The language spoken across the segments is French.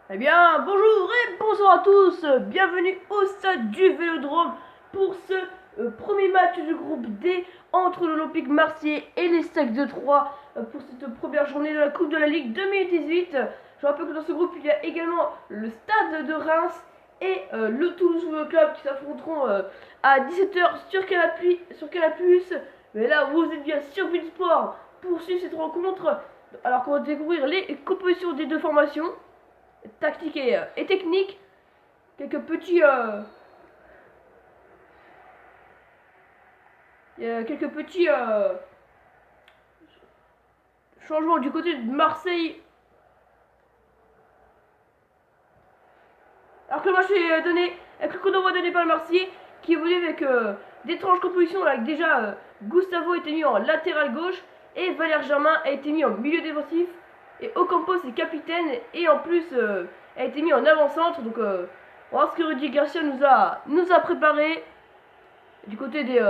Eh bien, bonjour et bonsoir à tous. Bienvenue au stade du Vélodrome pour ce premier match du groupe D entre l'Olympique Marseillais et les Stags de Troyes pour cette première journée de la Coupe de la Ligue 2018. Je rappelle que dans ce groupe, il y a également le Stade de Reims et le Toulouse Football Club qui s'affronteront à 17h sur Canal+. Mais là, vous êtes bien sur Sport pour suivre cette rencontre alors qu'on va découvrir les compositions des deux formations tactique et technique. Quelques petits changements du côté de Marseille. Alors que le match est donné avec le coup d'envoi donné par le Marseillais qui évolue avec d'étranges compositions. Avec déjà Gustavo a été mis en latéral gauche et Valère Germain a été mis en milieu défensif et Ocampos est capitaine et en plus a été mis en avant-centre. Donc on va voir ce que Rudy Garcia nous a préparé. Du côté des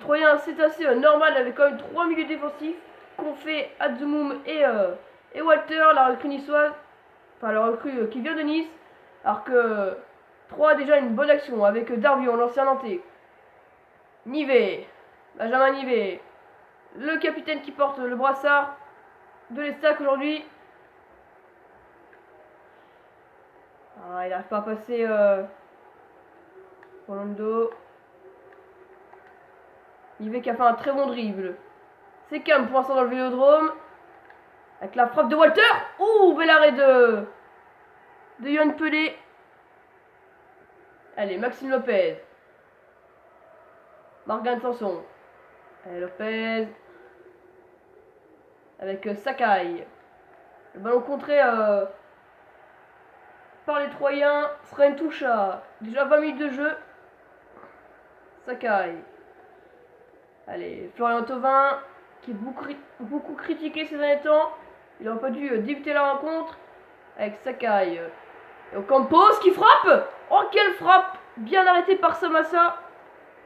Troyens, c'est assez normal avec quand même 3 milieux défensifs qu'on fait Adzumoum et Walter, la recrue niçoise, enfin la recrue qui vient de Nice, alors que 3 a déjà une bonne action avec Darbion, l'ancien Nantais. Nivet, Benjamin Nivet, le capitaine qui porte le brassard de l'Estac aujourd'hui. Ah, il n'arrive pas à passer Rolando. Nivet qui a fait un très bon dribble. C'est calme pour l'instant dans le Vélodrome. Avec la frappe de Walter. Ouh, bel arrêt de Yohan Pelé. Allez, Maxime Lopez. Morgan Sanson. Allez, Lopez. Avec Sakai. Le ballon contré par les Troyens sera une touche à déjà 20 minutes de jeu. Sakai. Allez, Florian Thauvin qui est beaucoup critiqué ces derniers temps. Il n'aurait pas dû débuter la rencontre avec Sakai. Et Ocampos qui frappe. Oh, quelle frappe. Bien arrêtée par Samassa,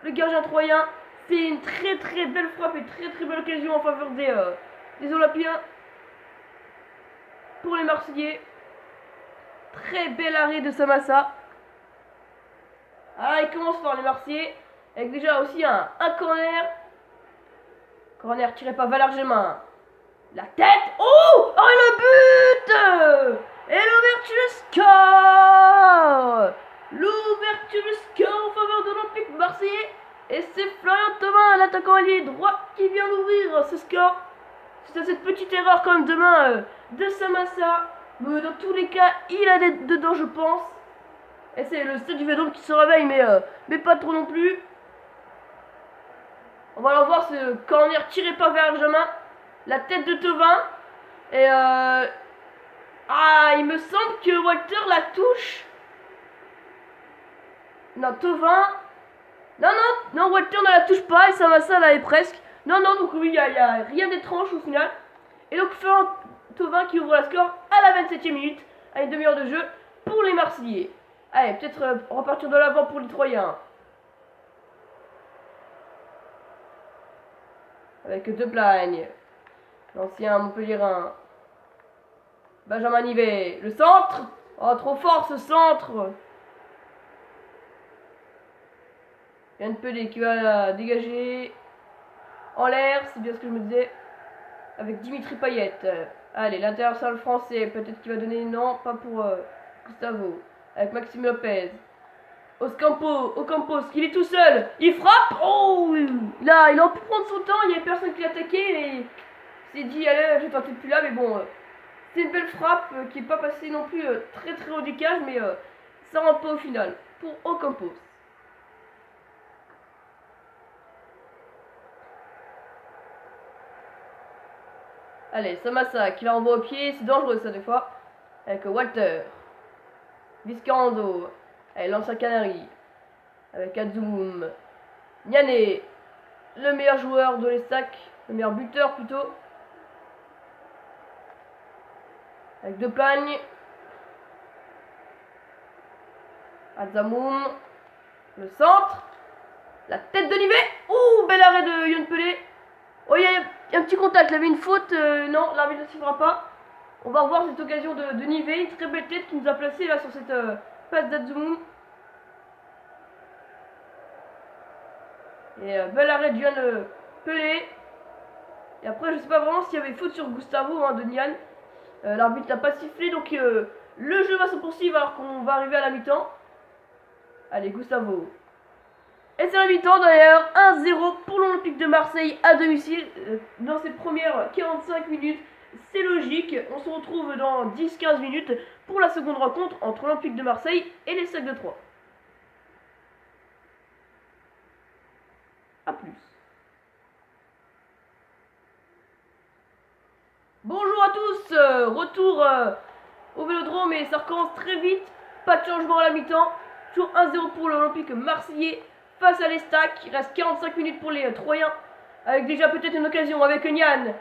le gardien troyen. C'est une très belle frappe et très belle occasion en faveur des Olympiens. Pour les Marseillais. Très bel arrêt de Samassa. Ah, il commence par les Marseillais. Avec déjà aussi un corner. Corner tiré par Valère Germain. La tête. Oh, et le but. Et l'ouverture du score. L'ouverture du score en faveur de l'Olympique Marseillais. Et c'est Florian Thauvin, l'attaquant allié droit, qui vient d'ouvrir ce score. C'est cette petite erreur quand même de main de Samassa. Mais dans tous les cas, il a dedans, je pense. Et c'est le stade du Vélodrome qui se réveille, mais pas trop non plus. On va aller voir ce corner tiré par Valère Germain. La tête de Thauvin. Et il me semble que Walter la touche. Non, Thauvin. Non, Walter ne la touche pas et Samassa là est presque. Non, donc oui, il y a rien d'étrange au final. Et donc Florent Thauvin qui ouvre la score à la 27e minute, à une demi-heure de jeu pour les Marseillais. Allez, peut-être repartir de l'avant pour les Troyens. Avec Deplagne, l'ancien Montpellierin. Benjamin Nivet, le centre. Oh, trop fort ce centre. Yohan Pelé qui va dégager en l'air, c'est bien ce que je me disais. Avec Dimitri Payet. Allez, l'international français, peut-être qu'il va donner. Non, pas pour Gustavo. Avec Maxime Lopez. Ocampos, il est tout seul. Il frappe. Oh, là, il a pu prendre son temps. Il n'y avait personne qui l'attaquait. Et il s'est dit, allez, je vais tenter depuis là. Mais bon, c'est une belle frappe qui n'est pas passée non plus très haut des cages. Mais ça rentre pas au final pour Ocampos. Allez, Samassa qui la renvoie au pied, c'est dangereux ça des fois. Avec Walter. Viscarando. Allez, l'ancien Canary. Avec Adzoum. Niané. Le meilleur joueur de l'Estac. Le meilleur buteur plutôt. Avec Deplagne. Adzamoum. Le centre. La tête de Nivet. Ouh, bel arrêt de Yohan Pelé. Oh, il y a un petit contact, il avait une faute. Non, l'arbitre ne sifflera pas. On va revoir cette occasion de Nivet, une très belle tête qui nous a placé là sur cette passe d'Adzoumou. Et bel arrêt de Yann Pelé. Et après, je sais pas vraiment s'il y avait faute sur Gustavo de Nian. L'arbitre n'a pas sifflé, donc le jeu va se poursuivre alors qu'on va arriver à la mi-temps. Allez, Gustavo. Et c'est la mi-temps d'ailleurs, 1-0 pour l'Olympique de Marseille à domicile dans ces premières 45 minutes. C'est logique, on se retrouve dans 10-15 minutes pour la seconde rencontre entre l'Olympique de Marseille et les Sacs de Troyes. A plus. Bonjour à tous, retour au Vélodrome et ça recommence très vite, pas de changement à la mi-temps, toujours 1-0 pour l'Olympique marseillais face à l'Estac. Il reste 45 minutes pour les Troyens, avec déjà peut-être une occasion avec Nian.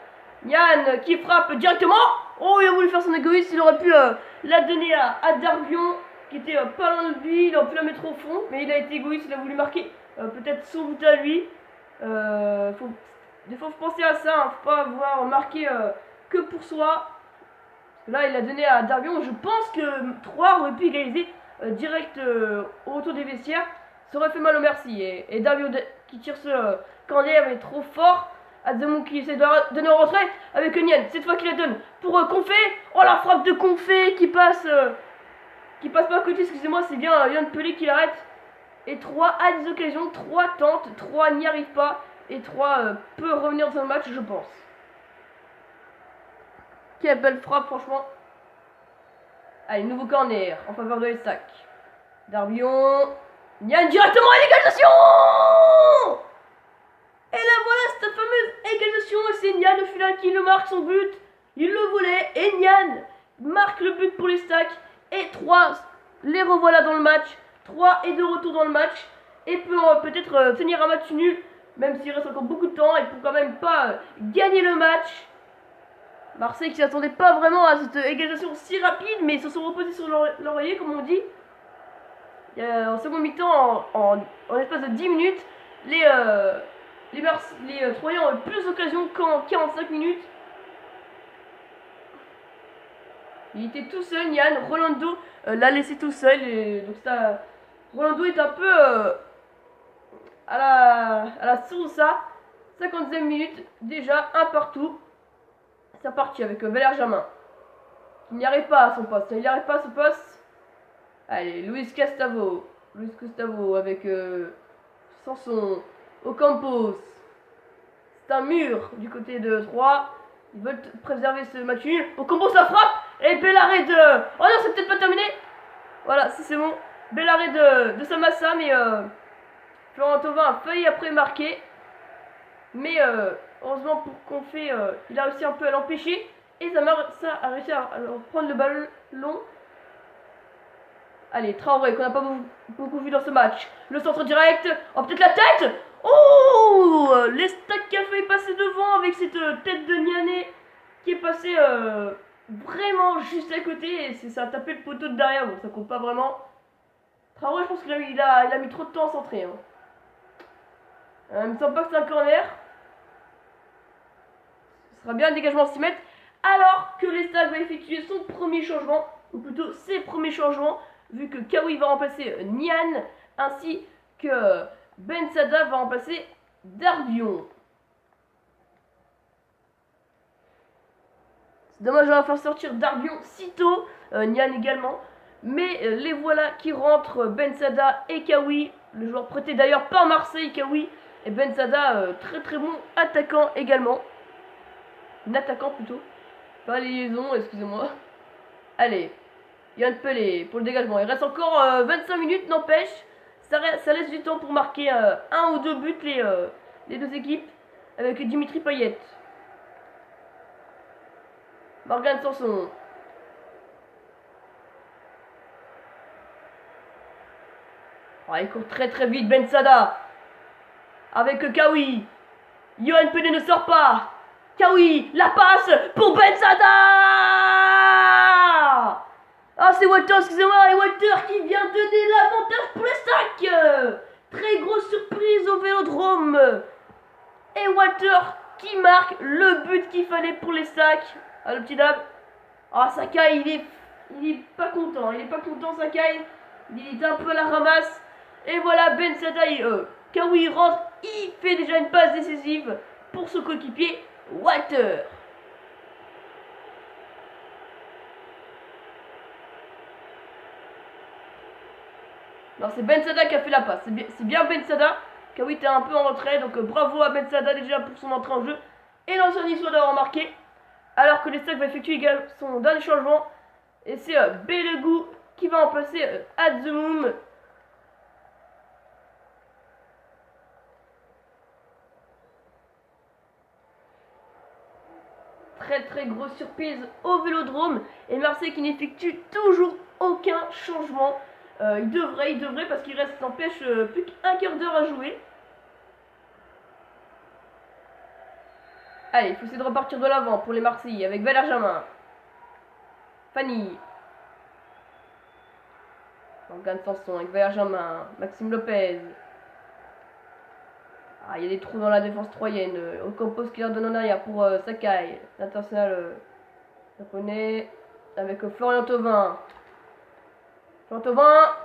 Nian qui frappe directement. Oh, il a voulu faire son égoïste, il aurait pu la donner à Darbion, qui était pas loin de lui, il aurait pu la mettre au fond, mais il a été égoïste, il a voulu marquer peut-être son but à lui. Des fois, faut penser à ça, hein, faut pas avoir marqué que pour soi. Là, il a donné à Darbion. Je pense que Troyes aurait pu égaliser direct au retour des vestiaires. Ça aurait fait mal au merci. Et Darbion qui tire ce corner est trop fort. Adzoumou qui essaie de donner en retrait avec Nian. Cette fois qu'il la donne pour Confé. Oh, la frappe de Confé qui passe pas à côté. Excusez-moi, c'est bien Yann Pelé qui l'arrête. Et Troyes a des occasions. Troyes tente. Troyes n'y arrive pas. Et Troyes peut revenir dans le match, je pense. Quelle belle frappe, franchement. Allez, nouveau corner en faveur de l'Estac. Darbion. Nian directement à l'égalisation. Et là voilà cette fameuse égalisation. Et c'est Nian au final qui le marque son but. Il le voulait. Et Nian marque le but pour l'Estac. Et Troyes les revoilà dans le match. Troyes est de retour dans le match. Et peut peut-être tenir un match nul. Même s'il reste encore beaucoup de temps. Et pour quand même pas gagner le match. Marseille qui s'attendait pas vraiment à cette égalisation si rapide, mais ils se sont reposés sur l'oreiller, comme on dit. En second mi-temps, en espace de 10 minutes, les Troyens ont eu plus d'occasions qu'en 45 minutes. Il était tout seul, Nian. Rolando l'a laissé tout seul. Et donc Rolando est un peu à la Sousa. 50e minute, déjà, un partout. C'est reparti avec Valère Germain. Il n'y arrive pas à son poste. Il n'y arrive pas à son poste. Allez, Luis Gustavo. Luis Gustavo avec Sanson. Ocampos. C'est un mur du côté de Troyes. Ils veulent préserver ce match nul. Ocampos la frappe. Et bel arrêt de... Oh non, c'est peut-être pas terminé. Voilà, c'est bon. Bel arrêt de Samassa. Mais Florent Thauvin a failli après marquer. Mais heureusement pour Confé, il a réussi un peu à l'empêcher. Et ça a réussi à prendre le ballon. Allez, Traoré, qu'on n'a pas beaucoup vu dans ce match. Le centre direct. Oh, peut-être la tête. Oh, l'Estac qui a failli passer devant avec cette tête de Niané qui est passée vraiment juste à côté. Et ça a tapé le poteau de derrière. Bon, ça compte pas vraiment. Traoré, je pense qu'il a mis trop de temps à centrer. Hein. Il me semble pas que c'est un corner. Ce sera bien un dégagement à 6 mètres. Alors que l'Estac va effectuer son premier changement. Ou plutôt ses premiers changements. Vu que Kawi va remplacer Nian. Ainsi que Ben Sada va remplacer Darbion. C'est dommage, on va faire sortir Darbion si tôt. Nian également. Mais les voilà qui rentrent. Ben Sada et Kawi. Le joueur prêté d'ailleurs par Marseille, Kawi. Et Ben Sada, très très bon attaquant également. Un attaquant plutôt. Pas les liaisons, excusez-moi. Allez, Yann Pelé pour le dégagement. Il reste encore 25 minutes, n'empêche. Ça laisse du temps pour marquer un ou deux buts les deux équipes. Avec Dimitri Payet. Morgan Sanson. Oh, il court très très vite, Ben Sada. Avec Kawi. Yohan Pelé ne sort pas. Kawi, la passe pour Ben Sada. Ah, c'est Walter, excusez-moi. Et Walter qui vient donner l'avantage pour l'Estac. Très grosse surprise au Vélodrome. Et Walter qui marque le but qu'il fallait pour l'Estac. Ah, le petit dab. Ah, Sakai, il est pas content. Il est pas content, Sakai. Il est un peu à la ramasse. Et voilà, Ben Sakai, Kawi rentre. Il fait déjà une passe décisive pour son coéquipier Walter. Non, c'est Ben Sada qui a fait la passe. C'est bien Ben Sada. Kawi était un peu en retrait, donc bravo à Ben Sada déjà pour son entrée en jeu. Et l'ancien niçois d'avoir marqué. Alors que les Stacks va effectuer également son dernier changement. Et c'est Belegou qui va remplacer Adzemoum. Très grosse surprise au Vélodrome. Et Marseille qui n'effectue toujours aucun changement. Il devrait parce qu'il reste n'empêche plus qu'un quart d'heure à jouer. Allez, il faut essayer de repartir de l'avant pour les Marseillais avec Valère Jamin. Fanny. Morgane Sanson avec Valère Jamin. Maxime Lopez. Ah, il y a des trous dans la défense troyenne. Ocampos qui leur donne en arrière pour Sakai. L'international japonais. Avec Florian Thauvin. Florian Thauvin.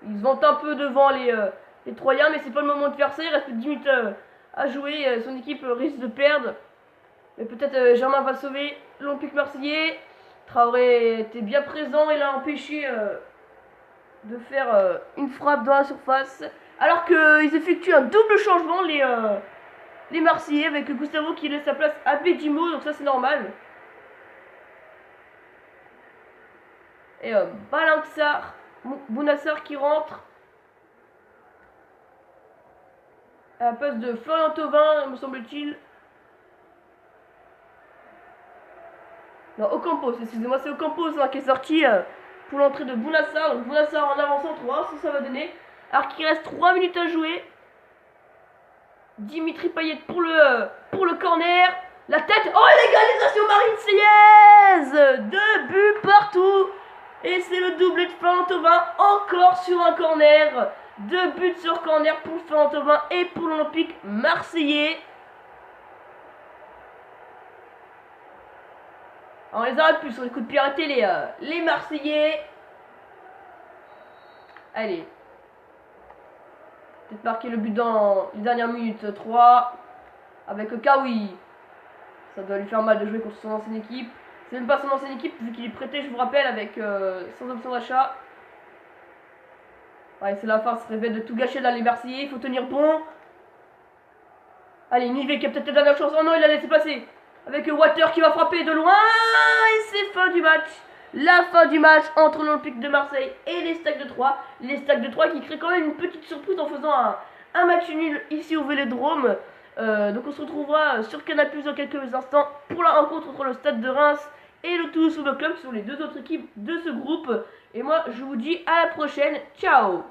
Ils se vantent un peu devant les Troyens, mais c'est pas le moment de faire ça. Il reste 10 minutes à jouer. Son équipe risque de perdre. Mais peut-être Germain va sauver l'Olympique marseillais. Traoré était bien présent et l'a empêché de faire une frappe dans la surface. Alors qu'ils effectuent un double changement, les Marseillais, avec Gustavo qui laisse sa place à Bedimo, donc ça c'est normal. Et Balanxar, Bounassar qui rentre. À la place de Florian Thauvin, me semble-t-il. Non, Ocampos, excusez-moi, c'est Ocampos qui est sorti pour l'entrée de Bounassar. Donc Bounassar en avançant 3, ça va donner. Alors qu'il reste 3 minutes à jouer. Dimitri Payet pour le corner. La tête. Oh, l'égalisation marseillaise. 2 buts partout. Et c'est le doublé de Florian Thauvin. Encore sur un corner. 2 buts sur corner pour Florian Thauvin et pour l'Olympique marseillais. On les arrête plus sur les coups de pied arrêtés, les Marseillais. Allez. Peut-être marquer le but dans les dernières minutes. 3. Avec Kawi. Ça doit lui faire mal de jouer contre son ancienne équipe. C'est même pas son ancienne équipe, vu qu'il est prêté, je vous rappelle, avec sans option d'achat. Ouais, c'est la fin, ça serait bête de tout gâcher là, les Marseillais. Il faut tenir bon. Allez, Nivet qui a peut-être la dernière chance. Oh non, il a laissé passer. Avec Water qui va frapper de loin. Et c'est fin du match. La fin du match entre l'Olympique de Marseille et les Stacks de Troyes. Les Stacks de Troyes qui créent quand même une petite surprise en faisant un match nul ici au Vélodrome. Donc on se retrouvera sur Canal+ dans quelques instants pour la rencontre entre le Stade de Reims et le Toulouse Football Club qui sont les deux autres équipes de ce groupe. Et moi je vous dis à la prochaine. Ciao.